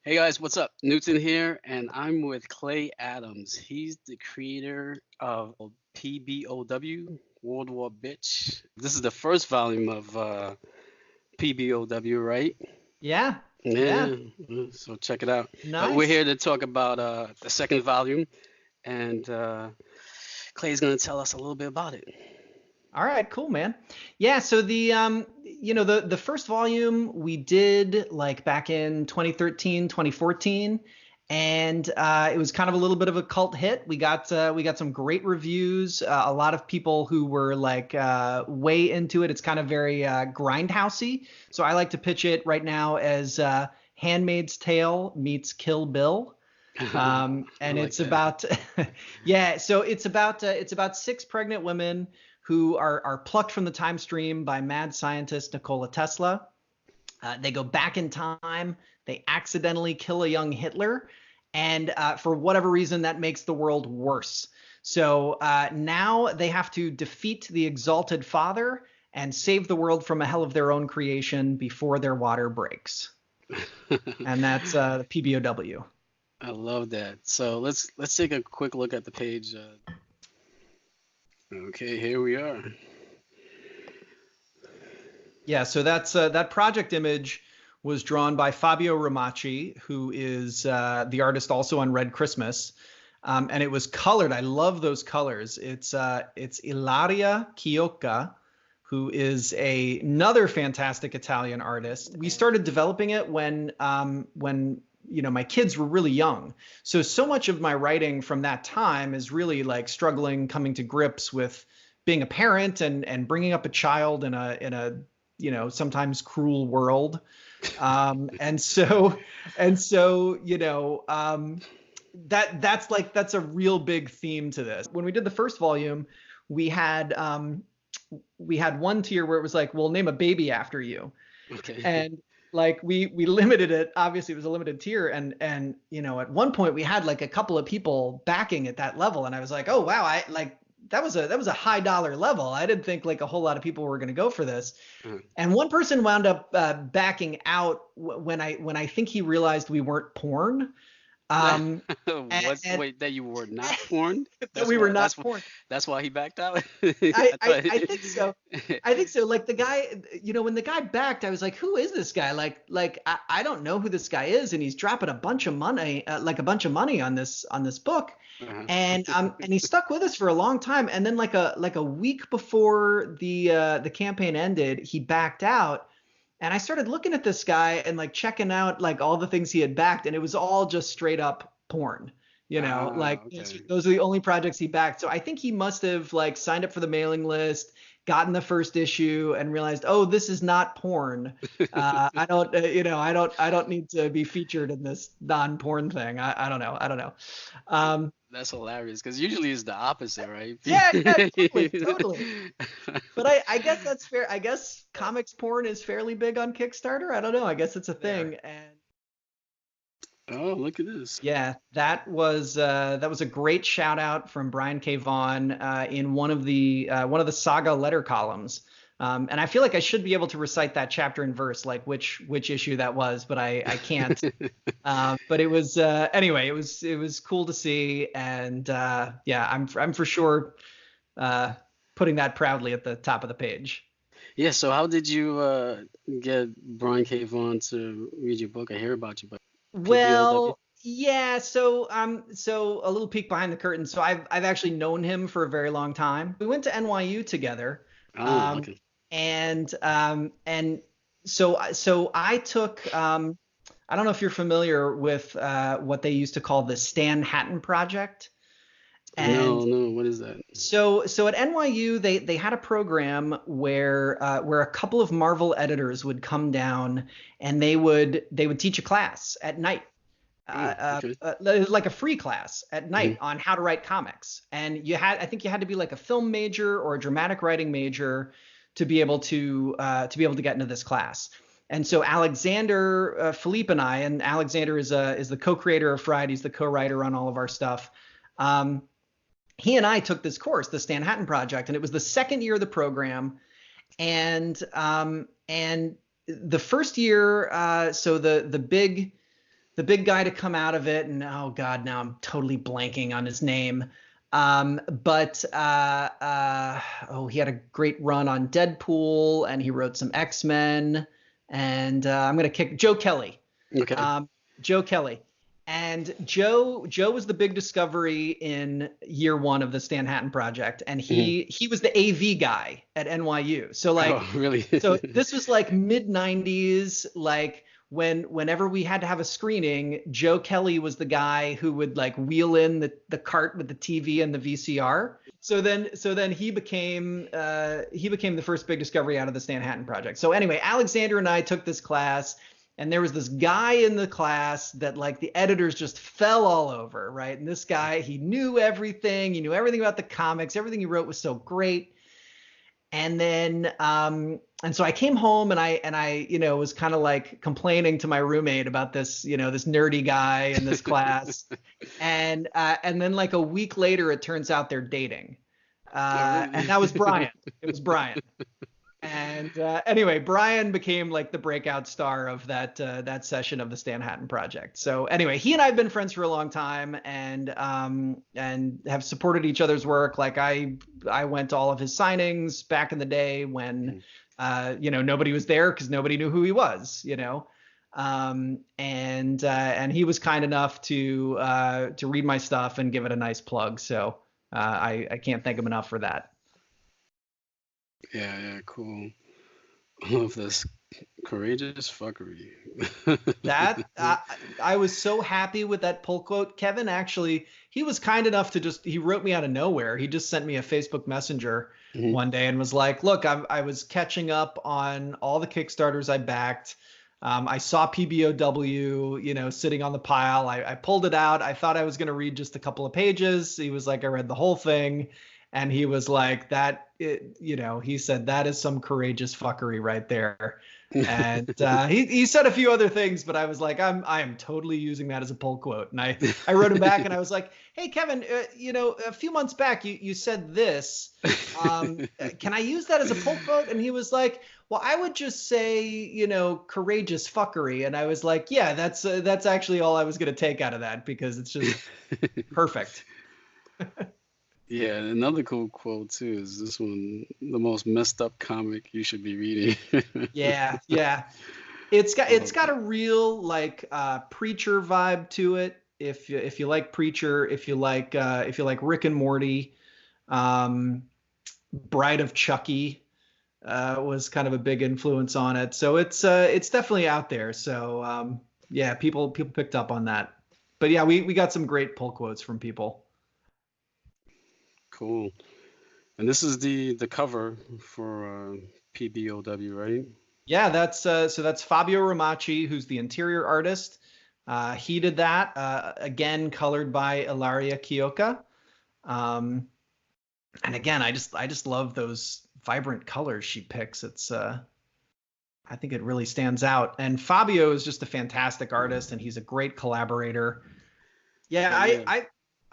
Hey guys, what's up? Newton here, and I'm with Clay Adams. He's the creator of PBOW, World War Bitch. This is the first volume of PBOW, right? Yeah, yeah, Yeah, so check it out. But we're nice. here to talk about the second volume, and Clay's gonna tell us a little bit about it. All right, cool, man. Yeah, so the first volume we did like back in 2013, 2014, and it was kind of a little bit of a cult hit. We got some great reviews. A lot of people who were like way into it. It's kind of very grindhousey. So I like to pitch it right now as Handmaid's Tale meets Kill Bill. I And like it's that. about yeah, so it's about six pregnant women who are plucked from the time stream by mad scientist Nikola Tesla. They go back in time. They accidentally kill a young Hitler, and for whatever reason, that makes the world worse. So now they have to defeat the exalted father and save the world from a hell of their own creation before their water breaks. And that's the PBOW. I love that. So let's take a quick look at the page. Okay, here we are. Yeah, so that project image was drawn by Fabio Rumaki, who is the artist also on Red Christmas, and it was colored. I love those colors. It's Ilaria Chiocca, who is another fantastic Italian artist. We started developing it when my kids were really young. So much of my writing from that time is really like struggling, coming to grips with being a parent and bringing up a child in a sometimes cruel world. And so that's a real big theme to this. When we did the first volume, we had we had one tier where it was like, we'll name a baby after you. Okay. And like we limited it. Obviously it was a limited tier, and at one point we had like a couple of people backing at that level, and I was like, oh wow, I like that was a high dollar level. I didn't think like a whole lot of people were going to go for this. Uh, And one person wound up backing out when I think he realized we weren't porn. What's And wait that you were not porn? that That's we were why not porn. that's why he backed out. I, I I thought I think so. I think so. Like the guy, when the guy backed, I was like, who is this guy? Like I don't know who this guy is, and he's dropping a bunch of money, like a bunch of money on this book, uh and he stuck with us for a long time. And then like a week before the campaign ended, he backed out. And I started looking at this guy and like checking out like all the things he had backed, and it was all just straight up porn. Like those, okay. those are the only projects he backed. So I think he must have like signed up for the mailing list, gotten the first issue, and realized, oh, this is not porn. I don't, I don't need to be featured in this non-porn thing. I don't know. I don't know. Um, That's hilarious because usually it's the opposite, right? yeah, yeah, totally, totally. But I guess that's fair. I guess comics porn is fairly big on Kickstarter. I don't know. I guess it's a Yeah. thing. And Oh, look at this. yeah, that was a great shout out from Bryan Caveon in one of the Saga letter columns. And I feel like I should be able to recite that chapter and verse, like which issue that was, but I can't. But it was anyway. It was cool to see, and yeah, I'm for sure uh, putting that proudly at the top of the page. Yeah, so how did you get Brian Cave on to read your book? I hear about you, but PBOW? Well, yeah, so a little peek behind the curtain. So I've actually known him for a very long time. We went to NYU together. Oh, Um okay. and so I took I don't know if you're familiar with what they used to call the Stan Hatton Project. No, And no, what is that? so at NYU they had a program where a couple of Marvel editors would come down, and they would teach a class at night, Oh, okay. like a free class at Hmm. night on how to write comics. And I think you had to be like a film major or a dramatic writing major to be able to get into this class. And so Alexander, Philippe, and Alexander is the co-creator of Friday. He's the co-writer on all of our stuff. Um, he and I took this course, the Stan Hatton Project, and it was the second year of the program. And the first year, so the big the big guy to come out of it, and oh god, now I'm totally blanking on his name. But oh, he had a great run on Deadpool, and he wrote some X-Men, and I'm gonna kick Joe Kelly. Okay. Joe Kelly. And Joe was the big discovery in year one of the Stan Hatton project, and Mhm. he was the AV guy at NYU. So Oh, like, really? so this was like mid 90s, like whenever we had to have a screening, Joe Kelly was the guy who would like wheel in the cart with the TV and the VCR. So then he became the first big discovery out of the Stan Hatton project. So anyway, Alexander and I took this class, and there was this guy in the class that like the editors just fell all over, right? And this guy, he knew everything. He knew everything about the comics. Everything he wrote was so great. And then and so I came home, and I was kind of like complaining to my roommate about this, this nerdy guy in this class. And then like a week later, it turns out they're dating. Oh, And really? that was Brian. It was Brian. And anyway, Brian became like the breakout star of that session of the Stan Hatton project. So anyway, he and I have been friends for a long time, and have supported each other's work. Like I went to all of his signings back in the day when nobody was there because nobody knew who he was. And he was kind enough to read my stuff and give it a nice plug. So I can't thank him enough for that. Yeah, yeah, cool. I love this courageous fuckery. That I was so happy with that pull quote. Kevin actually, he was kind enough to he wrote me out of nowhere. He just sent me a Facebook Messenger Mhm. one day and was like, "Look, I was catching up on all the Kickstarters I backed. I saw PBOW, sitting on the pile. I pulled it out. I thought I was going to read just a couple of pages. He was like, I read the whole thing." And he was like, he said, that is some courageous fuckery right there. And he said a few other things, but I was like, I am totally using that as a pull quote. And I wrote him back, and I was like, hey, Kevin, a few months back you said this. Can I use that as a pull quote? And he was like, well, I would just say, courageous fuckery. And I was like, yeah, that's actually all I was going to take out of that, because it's just perfect. Yeah, another cool quote too is this one, the most messed up comic you should be reading. Yeah, yeah. It's got Love a real like preacher vibe to it. If you like Preacher, if you like Rick and Morty, um, Bride of Chucky was kind of a big influence on it. So it's definitely out there. So yeah, people picked up on that. But yeah, we got some great pull quotes from people. Cool. And this is the cover for PBOW, right? Yeah, that's Fabio Rumaki, who's the interior artist. He did that again, colored by Ilaria Kioka. Um, and again, I just love those vibrant colors she picks. I think it really stands out. And Fabio is just a fantastic artist, and he's a great collaborator. Yeah, Oh yeah.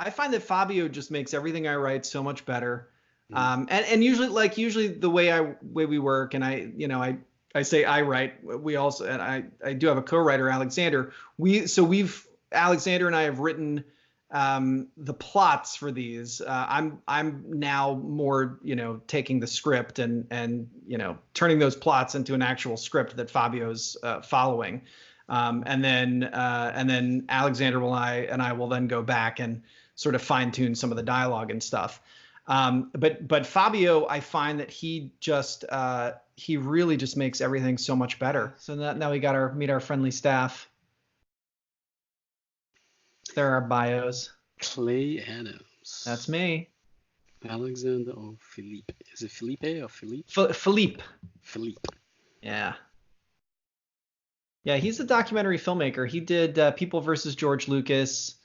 I find that Fabio just makes everything I write so much better. Mhm. And usually the way we work, and I say I write. We also, and I do have a co-writer, Alexander. Alexander and I have written the plots for these. I'm now more taking the script and turning those plots into an actual script that Fabio's following. And then Alexander and I will then go back and sort of fine tune some of the dialogue and stuff. But Fabio, I find that he really just makes everything so much better. So now we got meet our friendly staff. There are our bios. Clay Adams. That's me. Alexander or Philippe? Is it Felipe or Philippe? Philippe. Philippe. Yeah. Yeah, he's a documentary filmmaker. He did People versus George Lucas.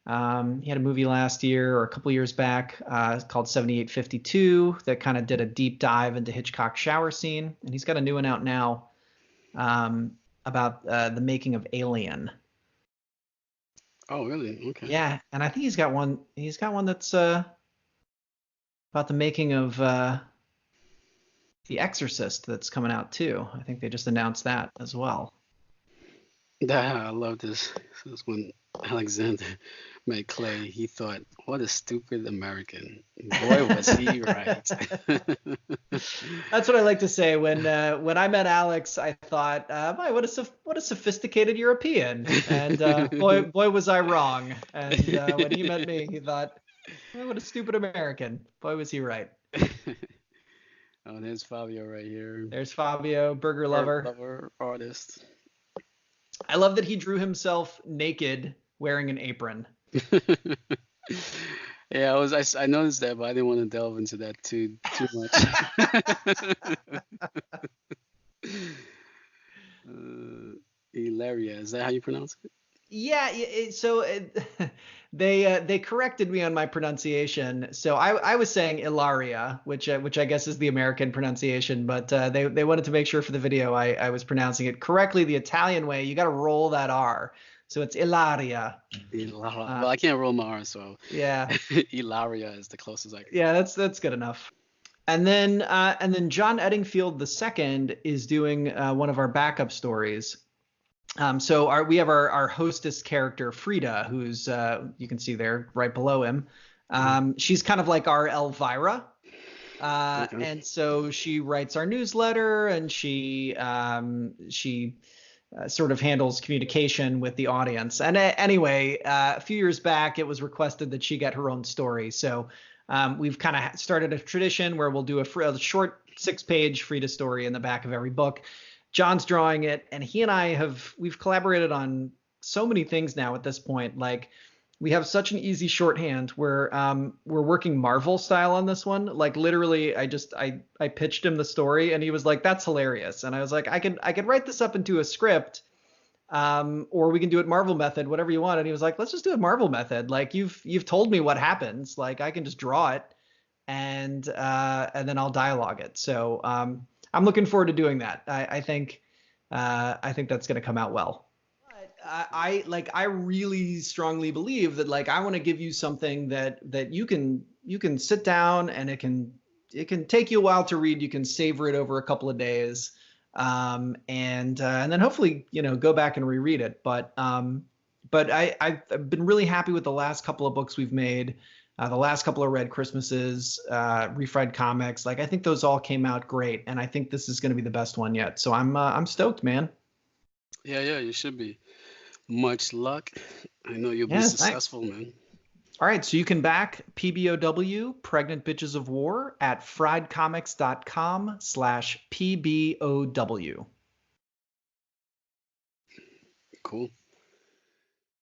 He had a movie last year or a couple years back called 7852 that kind of did a deep dive into Hitchcock's shower scene. And he's got a new one out now about the making of Alien. Oh, really? Okay. Yeah, and I think he's got one. He's got one that's about the making of The Exorcist that's coming out too. I think they just announced that as well. Yeah, I love this. This is when Alexander met Clay. He thought, "What a stupid American." Boy, was he right. That's what I like to say. When I met Alex, I thought, "My, what a sophisticated European," and boy was I wrong. And when he met me, he thought, "Oh, what a stupid American." Boy, was he right. Oh, there's Fabio right here. There's Fabio, burger Bird lover. lover, artist. I love that he drew himself naked wearing an apron. Yeah, I noticed that, but I didn't want to delve into that too much. Hilaria, is that how you pronounce it? Yeah, they corrected me on my pronunciation. So I was saying Ilaria, which I guess is the American pronunciation, but they wanted to make sure for the video I was pronouncing it correctly the Italian way. You got to roll that R, so it's Ilaria. Well, I can't roll my R, so Yeah, Hilaria is the closest I can. yeah, that's good enough. And then John Eddingfield II is doing one of our backup stories. So we have our hostess character Frida, who's you can see there right below him. She's kind of like our Elvira, Okay. and so she writes our newsletter, and she sort of handles communication with the audience. And anyway, a few years back, it was requested that she get her own story. So we've kind of started a tradition where we'll do a short 6-page Frida story in the back of every book. John's drawing it, and he and we've collaborated on so many things now at this point. Like we have such an easy shorthand where we're working Marvel style on this one. Like literally, I pitched him the story, and he was like, "That's hilarious," and I was like, "I could write this up into a script, or we can do it Marvel method, whatever you want." And he was like, "Let's just do it Marvel method. Like you've told me what happens. Like I can just draw it, and then I'll dialogue it." So I'm looking forward to doing that. I think that's going to come out well. But I really strongly believe that like I want to give you something that you can sit down, and it can take you a while to read. You can savor it over a couple of days, and then hopefully go back and reread it. But I've been really happy with the last couple of books we've made. The last couple of Red Christmases, Refried Comics, like I think those all came out great, and I think this is going to be the best one yet. So I'm stoked, man. Yeah, you should be. Much luck. I know you'll be Yeah, thanks. successful, man. All right, so you can back PBOW, Pregnant Bitches of War, at friedcomics.com/PBOW. Cool.